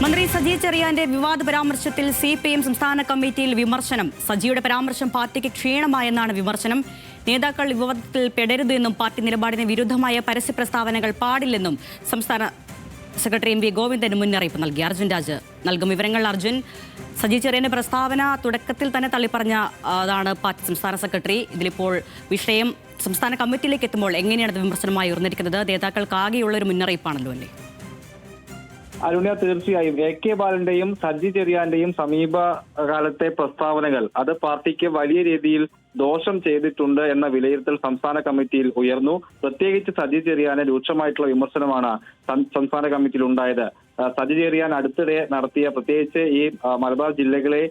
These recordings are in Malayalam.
മന്ത്രി സജി ചെറിയാന്റെ വിവാദ പരാമർശത്തിൽ CPM സംസ്ഥാന കമ്മിറ്റിയിൽ വിമർശനം. സജിയുടെ പരാമർശം പാർട്ടിക്ക് ക്ഷീണമായെന്നാണ് വിമർശനം. നേതാക്കൾ വിവാദത്തിൽ പെടരുതെന്നും പാർട്ടി നിലപാടിന് വിരുദ്ധമായ പരസ്യ പ്രസ്താവനകൾ പാടില്ലെന്നും സംസ്ഥാന സെക്രട്ടറി MV ഗോവിന്ദന് മുന്നറിയിപ്പ് നൽകി. അർജുൻ രാജ് നൽകും വിവരങ്ങൾ. അർജുൻ, സജി ചെറിയാന്റെ പ്രസ്താവന തുടക്കത്തിൽ തന്നെ തള്ളിപ്പറഞ്ഞ അതാണ് പാർട്ടി സംസ്ഥാന സെക്രട്ടറി. ഇതിലിപ്പോൾ വിഷയം സംസ്ഥാന കമ്മിറ്റിയിലേക്ക് എത്തുമ്പോൾ എങ്ങനെയാണ് വിമർശനമായി ഉയർന്നിരിക്കുന്നത്? നേതാക്കൾക്ക് ആകെയുള്ള ഒരു മുന്നറിയിപ്പാണല്ലോ അല്ലേ? അരുണ്യ, തീർച്ചയായും AK ബാലന്റെയും സജി ചെറിയാന്റെയും സമീപകാലത്തെ പ്രസ്താവനകൾ അത് പാർട്ടിക്ക് വലിയ രീതിയിൽ ദോഷം ചെയ്തിട്ടുണ്ട് എന്ന വിലയിരുത്തൽ സംസ്ഥാന കമ്മിറ്റിയിൽ ഉയർന്നു. പ്രത്യേകിച്ച് സജി ചെറിയാന് രൂക്ഷമായിട്ടുള്ള വിമർശനമാണ് സംസ്ഥാന കമ്മിറ്റിയിൽ ഉണ്ടായത്. സജി ചെറിയാൻ അടുത്തിടെ നടത്തിയ, പ്രത്യേകിച്ച് ഈ മലബാർ ജില്ലകളെ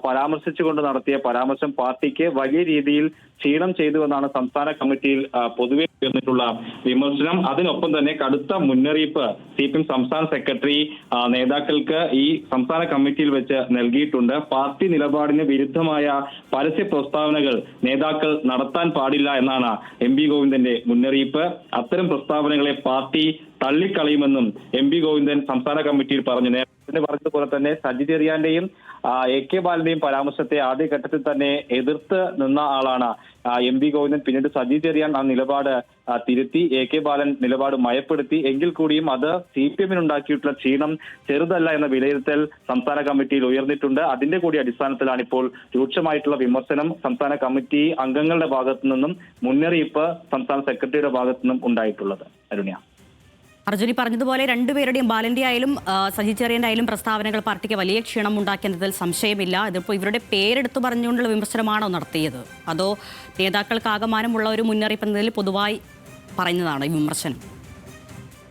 പരാമർശിച്ചുകൊണ്ട് നടത്തിയ പരാമർശം പാർട്ടിക്ക് വലിയ രീതിയിൽ ക്ഷീണം ചെയ്തുവെന്നാണ് സംസ്ഥാന കമ്മിറ്റിയിൽ പൊതുവെ ഉയർന്നിട്ടുള്ള വിമർശനം. അതിനൊപ്പം തന്നെ കടുത്ത മുന്നറിയിപ്പ് CPM സംസ്ഥാന സെക്രട്ടറി നേതാക്കൾക്ക് ഈ സംസ്ഥാന കമ്മിറ്റിയിൽ വെച്ച് നൽകിയിട്ടുണ്ട്. പാർട്ടി നിലപാടിന് വിരുദ്ധമായ പരസ്യ പ്രസ്താവനകൾ നേതാക്കൾ നടത്താൻ പാടില്ല എന്നാണ് MV ഗോവിന്ദന്റെ മുന്നറിയിപ്പ്. അത്തരം പ്രസ്താവനകളെ പാർട്ടി തള്ളിക്കളയുമെന്നും MV ഗോവിന്ദൻ സംസ്ഥാന കമ്മിറ്റിയിൽ പറഞ്ഞു. നേരത്തെ പറഞ്ഞതുപോലെ തന്നെ സജി ചെറിയാന്റെയും AK ബാലന്റെയും പരാമർശത്തെ ആദ്യഘട്ടത്തിൽ തന്നെ എതിർത്ത് നിന്ന ആളാണ് MV ഗോവിന്ദൻ. പിന്നീട് സജി ചെറിയാൻ ആ നിലപാട് തിരുത്തി, AK ബാലൻ നിലപാട് മയപ്പെടുത്തി. എങ്കിൽ കൂടിയും അത് CPM-നുണ്ടാക്കിയിട്ടുള്ള ക്ഷീണം ചെറുതല്ല എന്ന വിലയിരുത്തൽ സംസ്ഥാന കമ്മിറ്റിയിൽ ഉയർന്നിട്ടുണ്ട്. അതിന്റെ കൂടി അടിസ്ഥാനത്തിലാണ് ഇപ്പോൾ രൂക്ഷമായിട്ടുള്ള വിമർശനം സംസ്ഥാന കമ്മിറ്റി അംഗങ്ങളുടെ ഭാഗത്തു നിന്നും മുന്നറിയിപ്പ് സംസ്ഥാന സെക്രട്ടറിയുടെ ഭാഗത്തു നിന്നും ഉണ്ടായിട്ടുള്ളത്. അരുണ്യ, അർജുനി പറഞ്ഞതുപോലെ രണ്ടുപേരുടെയും, ബാലന്റെ ആയാലും സജി ചെറിയാന്റെ ആയാലും പ്രസ്താവനകൾ പാർട്ടിക്ക് വലിയ ക്ഷീണം ഉണ്ടാക്കിയതിൽ സംശയമില്ല. ഇതിപ്പോൾ ഇവരുടെ പേരെടുത്തു പറഞ്ഞുകൊണ്ടുള്ള വിമർശനമാണോ നടത്തിയത്, അതോ നേതാക്കൾക്ക് ആകമാനമുള്ള ഒരു മുന്നറിയിപ്പ് എന്നതിൽ പൊതുവായി പറയുന്നതാണോ ഈ വിമർശനം?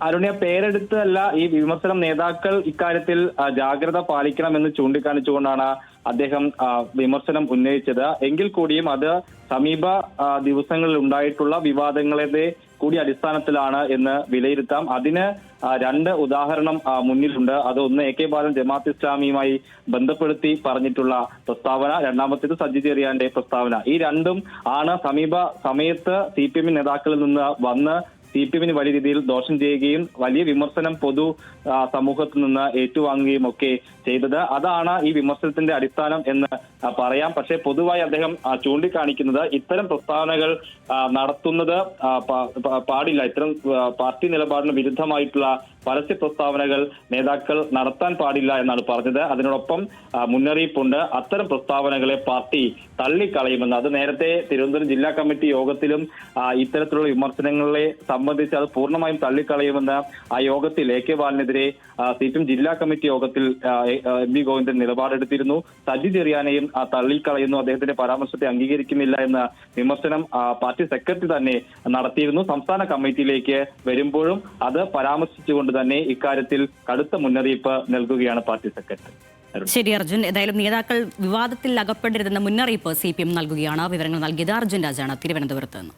അരുണ്യ, പേരെടുത്തല്ല ഈ വിമർശനം. നേതാക്കൾ ഇക്കാര്യത്തിൽ ജാഗ്രത പാലിക്കണമെന്ന് ചൂണ്ടിക്കാണിച്ചുകൊണ്ടാണ് അദ്ദേഹം വിമർശനം ഉന്നയിച്ചത്. എങ്കിൽ കൂടിയും അത് സമീപ ദിവസങ്ങളിൽ ഉണ്ടായിട്ടുള്ള വിവാദങ്ങളുടെ കൂടി അടിസ്ഥാനത്തിലാണ് എന്ന് വിലയിരുത്താം. അതിന് രണ്ട് ഉദാഹരണം മുന്നിലുണ്ട്. അത് ഒന്ന് AK ബാലൻ ജമാഅത്ത് ഇസ്ലാമിയുമായി ബന്ധപ്പെടുത്തി പറഞ്ഞിട്ടുള്ള പ്രസ്താവന, രണ്ടാമത്തേത് സജി ചെറിയാന്റെ പ്രസ്താവന. ഈ രണ്ടും ആണ് സമീപ സമയത്ത് CPM നേതാക്കളിൽ നിന്ന് വന്ന് CPM-ന് വലിയ രീതിയിൽ ദോഷം ചെയ്യുകയും വലിയ വിമർശനം പൊതു സമൂഹത്തിൽ നിന്ന് ഏറ്റുവാങ്ങുകയും ഒക്കെ ചെയ്തത്. അതാണ് ഈ വിമർശനത്തിന്റെ അടിസ്ഥാനം എന്ന് പറയാം. പക്ഷേ പൊതുവായി അദ്ദേഹം ചൂണ്ടിക്കാണിക്കുന്നത് ഇത്തരം പ്രസ്താവനകൾ നടത്തുന്നത് പാടില്ല. ഇത്തരം പാർട്ടി നിലപാടിന് വിരുദ്ധമായിട്ടുള്ള പരസ്യ പ്രസ്താവനകൾ നേതാക്കൾ നടത്താൻ പാടില്ല എന്നാണ് പറഞ്ഞത്. അതിനോടൊപ്പം മുന്നറിയിപ്പുണ്ട്, അത്തരം പ്രസ്താവനകളെ പാർട്ടി തള്ളിക്കളയുമെന്ന്. അത് നേരത്തെ തിരുവനന്തപുരം ജില്ലാ കമ്മിറ്റി യോഗത്തിലും ഇത്തരത്തിലുള്ള വിമർശനങ്ങളെ സംബന്ധിച്ച് അത് പൂർണ്ണമായും തള്ളിക്കളയുമെന്ന് ആ യോഗത്തിൽ AK ബാലനെതിരെ CPM ജില്ലാ കമ്മിറ്റി യോഗത്തിൽ MV ഗോവിന്ദൻ നിലപാടെടുത്തിരുന്നു. സജി ചെറിയാനെയും തള്ളിക്കളയുന്നു, അദ്ദേഹത്തിന്റെ പരാമർശത്തെ അംഗീകരിക്കുന്നില്ല എന്ന വിമർശനം പാർട്ടി സെക്രട്ടറി തന്നെ നടത്തിയിരുന്നു. സംസ്ഥാന കമ്മിറ്റിയിലേക്ക് വരുമ്പോഴും അത് പരാമർശിച്ചുകൊണ്ട് തന്നെ ഇക്കാര്യത്തിൽ കടുത്ത മുന്നറിയിപ്പ് നൽകുകയാണ് പാർട്ടി സെക്രട്ടറി. ശരി അർജുൻ, ഏതായാലും നേതാക്കൾ വിവാദത്തിൽ അകപ്പെടരുതെന്ന മുന്നറിയിപ്പ് CPM നൽകുകയാണ്. വിവരങ്ങൾ നൽകിയത് അർജുൻ രാജാണ്, തിരുവനന്തപുരത്ത് നിന്ന്.